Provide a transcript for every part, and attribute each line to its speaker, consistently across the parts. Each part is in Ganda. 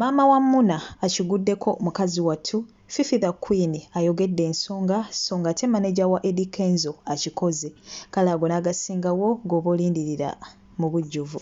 Speaker 1: Maama wa Muna akiguddeko mukazi wattu Fifi the Queen ayogedde ensonga so ng'ate maneja wa Eddie Kenzo akikoze. Kale ago n'agasingawo g'oba olindirira mu bujjuvu.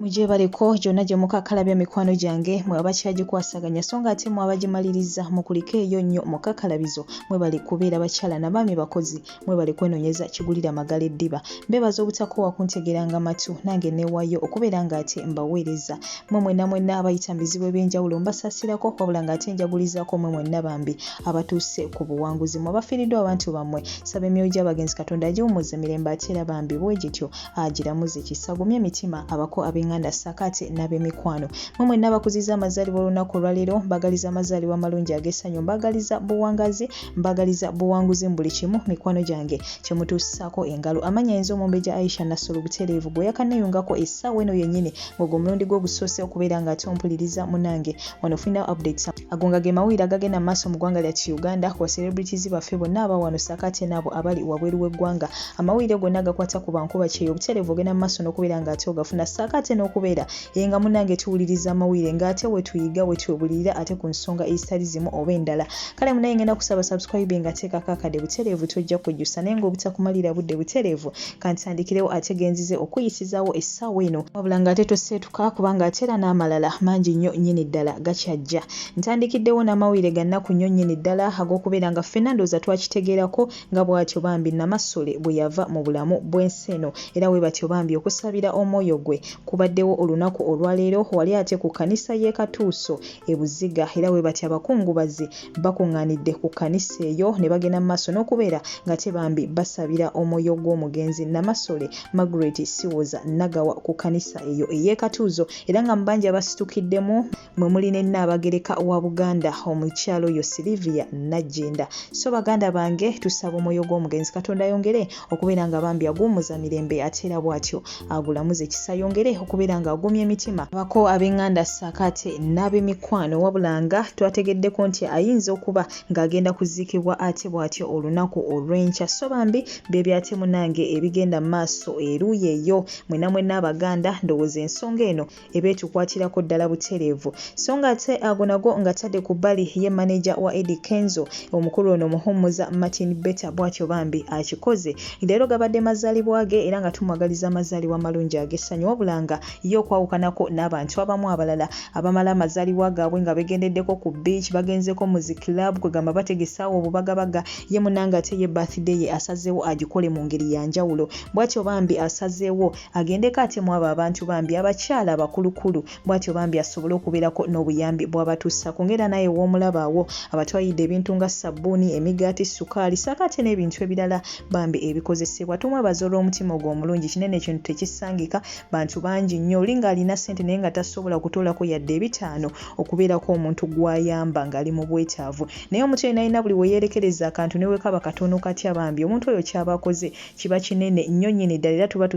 Speaker 1: Muje baliko jonna gye mukakalabya mikwano gyange mwe abakyagikwasaganya so ng'ate mwe abagimaliriza mukulike eyo nnyo mukakalabizo mwe bali kubeera bakyala n'abaami bakozi mwe bali kwenonyeza kigulira magala eddiba mbebaza obutakowa kuntegeranga matu nange neewayo okubeera ng'ate mbaweereza mwe mwenna abayita bizibu eby'enjawulo mbasaasirako wabula ng'ate njagulizaako mwe mwenna bambi abatuuse ku buwanguzi mwe abafiiriddwa abantu bammwe saba emyoyo gy'abagenzi Katonda agiwummuza emirembe ate era bambi bwe gityo agiramuze kisagumya emitima abako ab'enganda sakate n'ab'emikwano mwe mwenna abakuziza amazaalibwa olunaku olwaleero mbagaliza amazaalibwa amalungi ag'essanyu mbagaliza buwangazi mbagaliza buwanguzi mu buli kimu mikwano gyange kye mutuusaako engalo amanya ayinza omumbejja Aisha Nassolo butereevu bwe yakanneeyungako essaawa eno yennyini ng'ogwo omulundi gwe ogusoose okubeera ng'ate ompuliriza munange wano ofuna updates ago nga ge mawulire agagenda mu maaso mu ggwanga lyattu Uganda ku celebrities baffe bonna aba wano sakate n'abo abali wabweru w'eggwanga amawulire gonna agakwata ku bankuba kyeyo obutereevu ogenda mu maaso n'okubeera ng'ate ogafuna sakate n'okubeera yenga munange tuwuliriza amawulire ng'ate we tuyiga we twebulirira ate ku nsonga ezitali zimu oba endala kale munaye ngenda kusaba subscribe ng'ateekako akade butereevu tojja kujjusa naye ng'obutakumalira budde butereevu kantandikirewo ate genzize okuyisizaawo essaawa eno wabula ng'ate toseetuka kubanga ate era n'amalala mangi nnyo nnyini ddala gakyajja ntandikiddewo n'amawulire ga nnaku nnyo nnyini ddala ag'okubeera nga ffenna ndooza twakitegeerako nga bw'atyo bambi Namasole bwe yava mu bulamu bw'ensi eno era we batyo bambi okusabira omwoyo gwe kubaddewo olunaku olwaleero wali ate ku kkanisa y'e Katuuso e Buziga era we batyo abakungubazi bakuŋŋaanidde ku kkanisa eyo ne bagenda mu maaso n'okubeera ng'ate bambi basabira omwoyo gw'omugenzi Namasole Margaret Siwoza Nagawa ku kkanisa eyo ey'e Katuuzo era nga mu bangi abasitukiddemu mwe muli ne Nnaabagereka wa Buganda omukyalo oyo Silivia Najjenda so baganda bange tusaba omwoyo gw'omugenzi Katonda ayongere okubeera nga bambi aguumuza mirembe ate era bw'atyo agulamuze ekisa yongere okubeera nga agumya emitima abako ab'enganda sakate n'ab'emikwano wabula nga twategeddeko nti ayinza okuba ng'agenda kuziikibwa ate bw'atyo olunaku olw'enkya so bambi bye byate munange ebigenda mu maaso eruuyi eyo mwenna abaganda ndowooza ensonga eno ebeetukwatirako ddala butereevu so ng'ate ago nago nga tadde ku bbali ye maneja wa Eddie Kenzo omukulu ono muhumuza Martin Betta bw'atyo bambi akikoze leero gabadde mazaalibwa ge era nga tumwagaliza amazaalibwa amalungi ag'essanyu wabula nga ye okwawukanako n'abantu abamu abalala abamala amazaalibwa gaabwe nga begendeddeko ku beach bagenzeko music club kwegamba bategesaawo obubagabaga ye munanga ate ye birthday ye asazeewo agikole mu ngeri ya njawulo bw'atyo bambi asazeewo agendeko ate mu abo abantu bambi abakyala abakulukulu bw'atyo bambi asobole okubeerako n'obuyambi bw'abatuusako ngera naye w'omulaba awo abatwalidde ebintu nga sabbuuni emigaati sukaali sakate n'ebintu ebirala bambi ebikozesebwa tumwebaza olw'omutima ogw'omulungi kinene ekintu tekisangika bantu bangi nnyo oli ng'alina ssente naye nga tasobola kutoolako yadde ebitaano okubeerako omuntu gw'ayamba ng'ali mu bwetaavu naye omuntu yena alina buli we yeerekereza akantu ne weekaba katono katya bambi omuntu oyo kyaba akoze kiba kinene nnyo nnyini ddala era tuba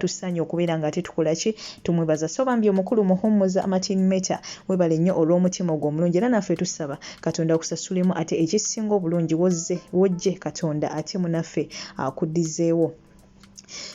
Speaker 1: tusaanye okubeera ng'ate tukola ki tumwebaza so bambi omukulu muhumuza Martin Betta webale nnyo olw'omutima ogw'omulungi era naffe tusaba Katonda akusasulemu ate ekisinga obulungi wojje Katonda ate munaffe akuddizeewo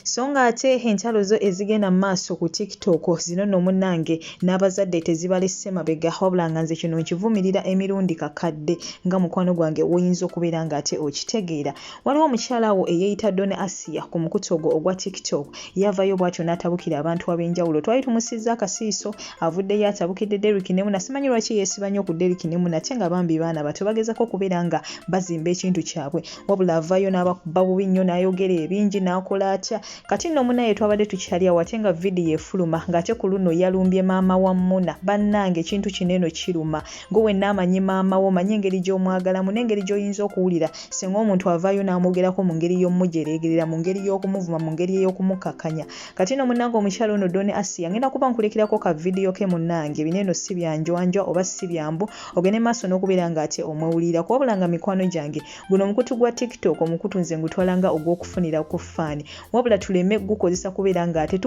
Speaker 1: so ng'ate entalo zo ezigenda mu maaso ku TikTok zino nno munnange n'abazadde tezibalesse mabega wabula nga nze kino nkivumirira emirundi kakadde nga mukwano gwange woyinza okubeera ng'ate okitegeera waliwo omukyala awo eyeeyita Donna Asia ku mukutu ogwo ogwa TikTok yavayo bw'atyo n'atabukira abantu ab'enjawulo twali tumusizza akasiiso avuddeyo atabukidde Derrick Nemuna simanyi lwaki yeesiba nnyo ku Derrick Nemuna ate nga bambi baana bato bagezako okubeera nga bazimba ekintu kyabwe wabula avayo n'abakuba bubi nnyo n'ayogera ebingi n'akola atya kati nno munaye twabadde tukyali awo ate nga vidiyo efuluma ng'ate ku luno yalumbye maama wa Muna bannange ekintu kineno kiruma ngowe naamanyi maama wo manyi engeri gy'omwagalamu n'engeri gy'oyinza okuwulira singa omuntu avaayo n'amwogerako mu ngeri y'omujereegerera mu ngeri y'okumuvuma mu ngeri ey'okumukakanya kati nno munnange omukyala ono Donna Asia ngenda kuba nkulekerako ka vidiyo ke munnange bineno si byanjwanjwa oba si byambu ogende maaso n'okubeera ng'ate omwewulirako wabula nga mikwano gyange guno omukutu gwa TikTok omukutu nze ngutwala nga ogw'okufunira ku ffaani wabula tuleme gukozesa kubeera nga ate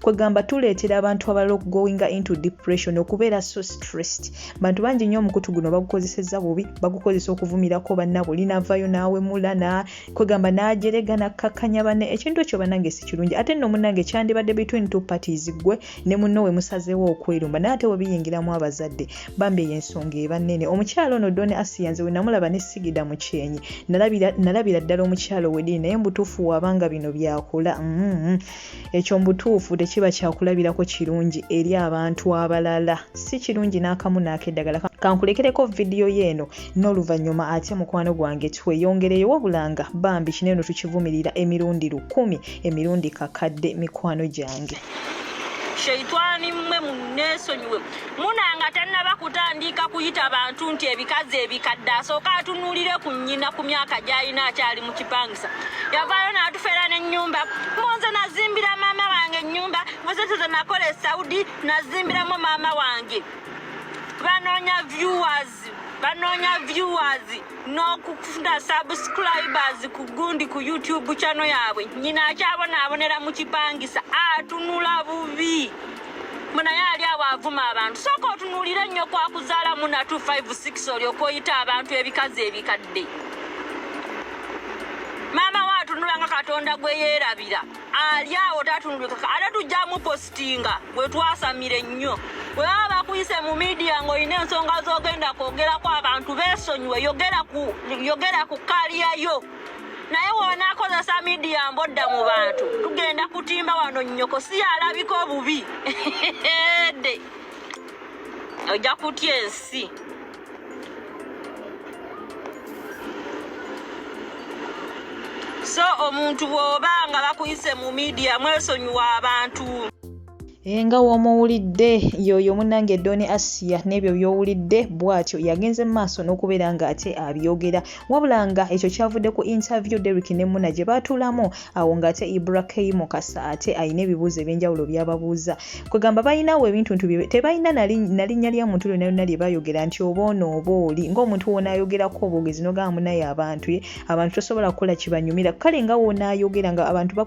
Speaker 1: kwegamba tuleetera abantu abalala okugoinga into depression okubeera so stressed. Bantu bangi nnyo omukutu guno bagukozesezza bubi, bagukozesa okuvumirako bannabo linavayo naawe mulana kwegamba n'ajerega n'akkakkanya banne ekintu ekyo bannange si kirungi ate nno munnange kyandibadde between two parties gwe ne munno we musazeewo okwerumba naye ate we biyingiramu abazadde bambi ey'ensonga eba nnene. Omukyalo ono Doni Asia nze we namulaba ne sigida mu kyenyi nalabira ddala omukyalo wedini naye mbutuufu wabanga bino byakula ekyo mbutuufu tekiba kyakulabirako kirungi eri abantu abalala si kirungi n'akamu n'akeddagala. Kankulekereko vidiyo yeeno n'oluvannyuma ate mukwano gwange tweyongereyo wabulanga bambi kineno tukivumirira emirundi 10 emirundi kakadde mikwano gyange.
Speaker 2: Sheitani mmwe munneesonyiwe munanga tannaba kutandika kuyita abantu nti ebikazi ebikadde asooka atunuulire ku nnyina ku myaka gy'alina akyali mu kipangisa yavaayo n'atufera n'ennyumba monze nazimbira maama wange ennyumba nze tuze nakola e Saudi nazimbiramu maama wange banoonya viewers n'okufuna subscribers ku gundi ku YouTube channel yaabwe nyina akyabonaabonera mu kipangisa atunula bubi munaye ali awo avuma abantu sooka otunuulire nnyo kwakuzaala muna 256 olyoka oyita abantu ebikazi ebikadde maama waatunula nga Katonda gwe yeerabira ali awo tatunulika ate tujjamu postinga bwe twasamire nnyo bwe baba bakuyise mu media ng'olina ensonga z'ogenda kwogerako abantu beesonyiwe yogera ku kaliyayo naye wonaakozesa media mbodda mu bantu tugenda kutimba wano nnyoko si alabika obubi de ojja kutya ensi. So omuntu bw'obanga bakuyise mu media mwesonyiwa abantu.
Speaker 1: Nga w'omuwulidde yoyo munnange Doni Asia n'ebyo by'owulidde bw'atyo yagenze mu maaso n'okubeera nga ate abyogera wabula nga ekyo kyavudde ku interview Derrick ne Muna gye baatuulamu awo ng'ate Ibrahim Mukasa ate ayina ebibuuzo eby'enjawulo by'ababuuza kwegamba balinawo ebintu tebalina na linnya lya muntu lyonna lyonna lye bayogera nti oba ono oba oli ng'omuntu w'onaayogerako obwogezi n'ogamba munaye abantu tosobola kukola kibanyumira kale nga w'onaayogera nga abantu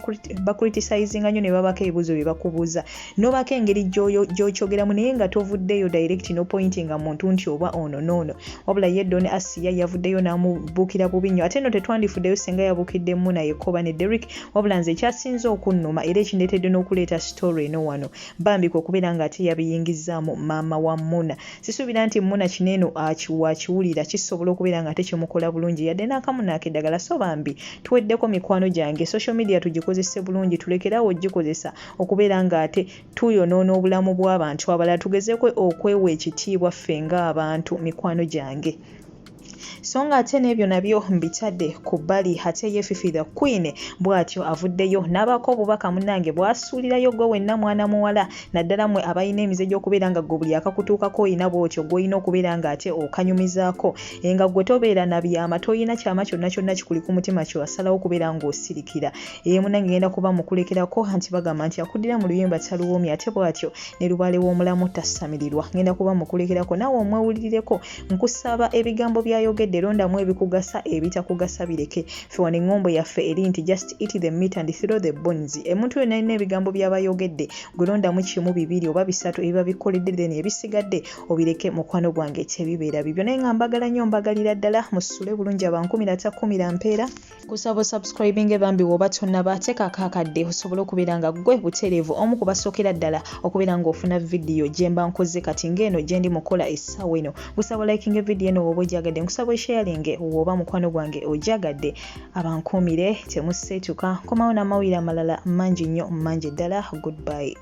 Speaker 1: bakritisayizinga nnyo ne babako ebibuuzo bye bakubuuza nobako engeri gy'okyogeramu naye nga tovuddeyo direct no pointing muntu nti oba ono nono wabula ye Doni Asia yavuddeyo n'amubuukira bubi nnyo ate no tetwandifuddeyo senga yabuukidde Muna yekoba ne Derrick wabula nze ekyasinze okunnuma era ekindeetedde n'okuleeta story eno wano bambika okubeera nga ate yabiyingizaamu maama wa Muna sisuubira nti Muna kineno wakiwulira kisobola okubeera nga ate kimukola bulungi yadde n'akamu n'akeddagala so bambi tuweddeko mikwano gyange social media tugikozese bulungi tulekerawo ogikozesa okubeera nga ate tuyonoona obulamu bw'abantu abalala tugezeeko okwewa ekitiibwa ffe ng'abantu mikwano gyange. So nga ate n'ebyo nabyo mbitadde ku bbali ate ye Fifi the Queen bw'atyo avuddeyo n'abaako obubaka munnange bw'asuulirayo gwe wenna mwana muwala naddala mmwe abalina emize gy'okubeera nga gwe buli akakutuukako oyina bw'otyo gw'olina okubeera nga ate okanyumizaako nga gwe tobeera na byama toyina kyama kyonna kyonna kikuli ku mutima kyo wasalawo okubeera ng'osirikira munnange ngenda kuba mukulekerako anti bagamba nti akuddira mu luyimba taluwoomya ate bw'atyo ne lubaale w'omulamu tassamirirwa ngenda kuba mukulekerako naawe omwewulirireko nkusaba ebigambo byayogedde rondamu ebikugasa ebitakugasa bireke ffe wano eŋŋombo yaffe eri nti just eat the meat and throw the bones omuntu yonna alina ebigambo by'abayogedde gwe rondamu 1 2 oba 3 ebiba bikoledde then ebisigadde obireke mukwano gwange tebibeera bibyo naye nga mbagala nnyo mbagalira ddala musule bulungi aba 10 mpeera kusaba subscribing bambi woba tonnaba teekako akadde osobole okubeera nga gwe butereevu omu kubasookera ddala okubeera ng'ofuna vidiyo gye mba nkoze kati ng'eno gye ndi mukola essaawa eno busaba liking vidiyo eno woba ogyagadde nkusaba sharing woba mukwano gwange ojagadde abankumire temuseetuka komawo n'amawulire amalala mangi nnyo mangi ddala goodbye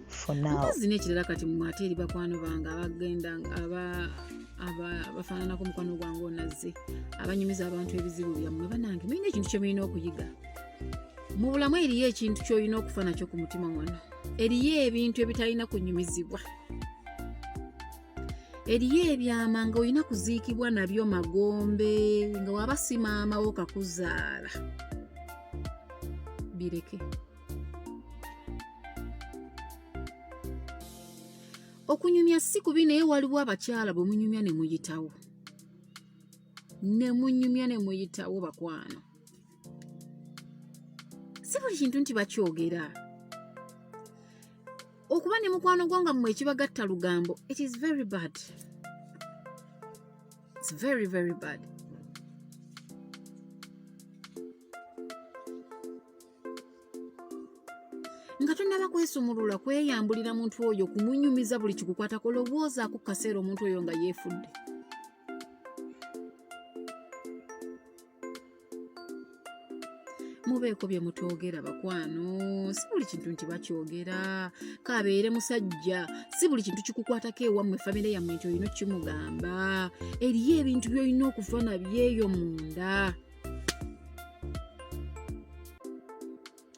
Speaker 1: for now.
Speaker 3: Zino ekirala kati mwate eri bakwano bange abagenda abafaananako mukwano gwange onazze abanyumiza abantu ebizibu byammwe banange mulina ekintu kye mulina okuyiga mu bulamu eriyo ekintu ky'olina okufa nakyo ku mutima wano eriyo ebintu ebitalina kunyumizibwa eriyo ebyama nga olina kuziikibwa nabyo magombe nga waba si maama wo kakuzaala bireke. Okunyumya si kubi naye waliwo abakyala bwe munyumya ne muyitawo bakwano si si buli kintu nti bakyogera. Okuba ne mukwano gwo nga mmwe ekibagatta lugambo, it is very bad. It's very, very bad. Nga tonnaba kwesumulula kweyambulira muntu oyo kumunyumiza buli kikukwatako, lowoozaako ku kaseera omuntu oyo nga yeefudde. Mubeeko bye mutoogera bakwano, si buli kintu nti bakyogera. Kabeere musajja, si buli kintu kikukwatako ewammwe famire yammwe nti olina kimugamba. Eriyo ebintu by'olina okufa nabyeyo munda.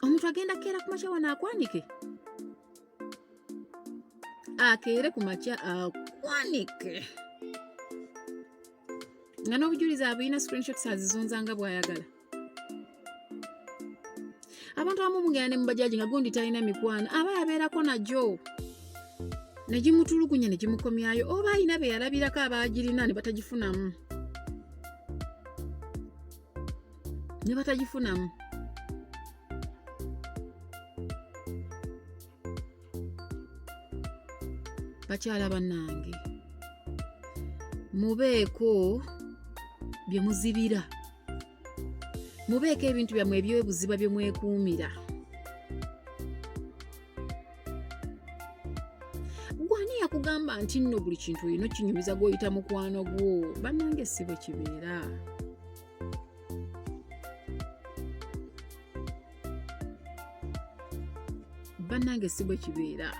Speaker 3: Omuntu agenda keera ku makya wano akwanike. Akeere ku makya akwanike. Nga n'obujulizi abuyina screenshots azizunzanga bw'ayagala. Abantu abamu mugenda ne mu bajaji nga gundi talina mikwano, aba yabeerako nagyo. Ne gimutulugunya ne gimukomyayo, oba alina be yalabirako abaagirina ne batagifunamu. Ne batagifunamu. Bakyala bannange, mubeeko bye muzibira. Mubeeko ebintu byammwe ebyobuziba bye mwekuumira. Gwani yakugamba nti nno buli kintu olina kinyumiza gw'oyita mukwano gwo? Bannange si bwe kibeera. Bannange si bwe kibeera.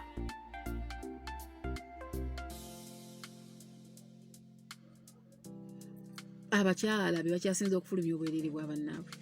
Speaker 3: Abakyala be bakyasinza okufulumya obwereere bwa bannaabwe.